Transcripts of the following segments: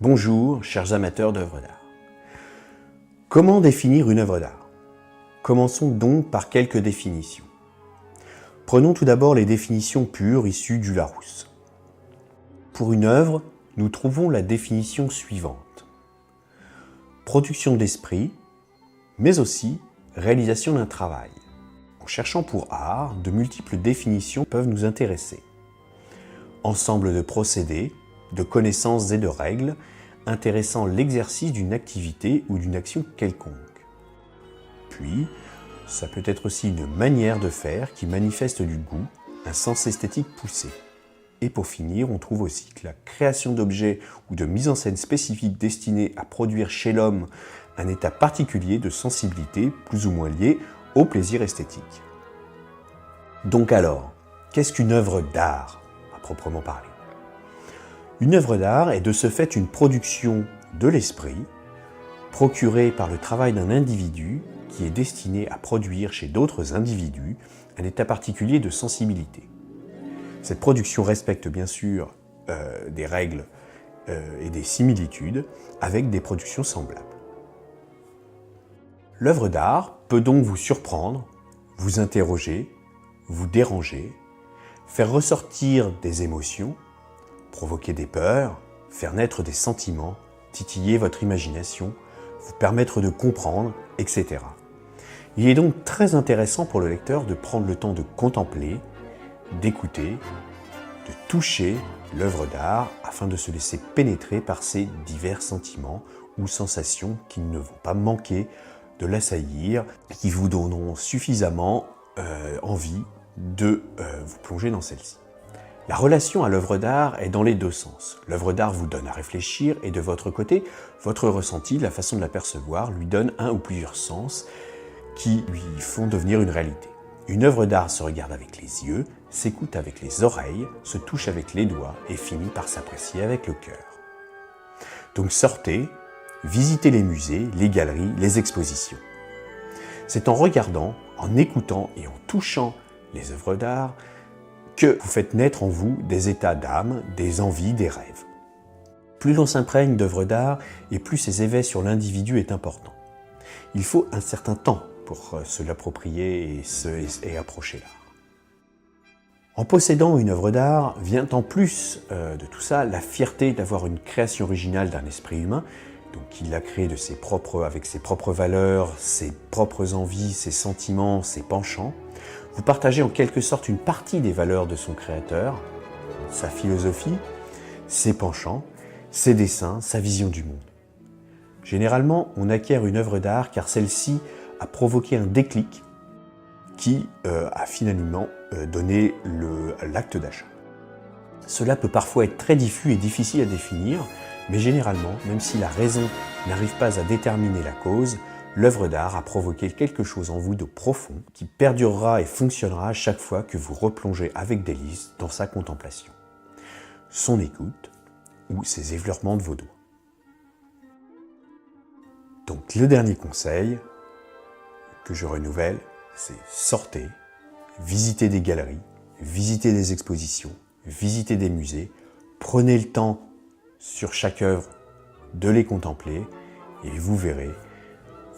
Bonjour, chers amateurs d'œuvres d'art. Comment définir une œuvre d'art? Commençons donc par quelques définitions. Prenons tout d'abord les définitions pures issues du Larousse. Pour une œuvre, nous trouvons la définition suivante. Production d'esprit, mais aussi réalisation d'un travail. En cherchant pour art, de multiples définitions peuvent nous intéresser. Ensemble de procédés, de connaissances et de règles, intéressant l'exercice d'une activité ou d'une action quelconque. Puis, ça peut être aussi une manière de faire qui manifeste du goût, un sens esthétique poussé. Et pour finir, on trouve aussi que la création d'objets ou de mise en scène spécifique destinée à produire chez l'homme un état particulier de sensibilité plus ou moins lié au plaisir esthétique. Donc alors, qu'est-ce qu'une œuvre d'art, à proprement parler? Une œuvre d'art est de ce fait une production de l'esprit, procurée par le travail d'un individu qui est destiné à produire chez d'autres individus un état particulier de sensibilité. Cette production respecte bien sûr des règles et des similitudes avec des productions semblables. L'œuvre d'art peut donc vous surprendre, vous interroger, vous déranger, faire ressortir des émotions, provoquer des peurs, faire naître des sentiments, titiller votre imagination, vous permettre de comprendre, etc. Il est donc très intéressant pour le lecteur de prendre le temps de contempler, d'écouter, de toucher l'œuvre d'art afin de se laisser pénétrer par ces divers sentiments ou sensations qui ne vont pas manquer de l'assaillir et qui vous donneront suffisamment envie de vous plonger dans celle-ci. La relation à l'œuvre d'art est dans les deux sens. L'œuvre d'art vous donne à réfléchir et de votre côté, votre ressenti, la façon de l'apercevoir, lui donne un ou plusieurs sens qui lui font devenir une réalité. Une œuvre d'art se regarde avec les yeux, s'écoute avec les oreilles, se touche avec les doigts et finit par s'apprécier avec le cœur. Donc sortez, visitez les musées, les galeries, les expositions. C'est en regardant, en écoutant et en touchant les œuvres d'art que vous faites naître en vous des états d'âme, des envies, des rêves. Plus l'on s'imprègne d'œuvres d'art et plus ces éveils sur l'individu est important. Il faut un certain temps pour se l'approprier et approcher l'art. En possédant une œuvre d'art vient en plus de tout ça la fierté d'avoir une création originale d'un esprit humain, donc il l'a créé avec ses propres valeurs, ses propres envies, ses sentiments, ses penchants. Vous partagez en quelque sorte une partie des valeurs de son créateur, sa philosophie, ses penchants, ses dessins, sa vision du monde. Généralement, on acquiert une œuvre d'art car celle-ci a provoqué un déclic qui a finalement donné l'acte d'achat. Cela peut parfois être très diffus et difficile à définir, mais généralement, même si la raison n'arrive pas à déterminer la cause, l'œuvre d'art a provoqué quelque chose en vous de profond qui perdurera et fonctionnera à chaque fois que vous replongez avec délice dans sa contemplation, son écoute ou ses effleurements de vos doigts. Donc le dernier conseil que je renouvelle, c'est sortez, visitez des galeries, visitez des expositions, visitez des musées, prenez le temps sur chaque œuvre de les contempler et vous verrez,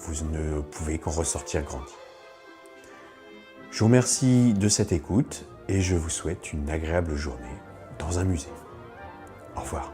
vous ne pouvez qu'en ressortir grandi. Je vous remercie de cette écoute et je vous souhaite une agréable journée dans un musée. Au revoir.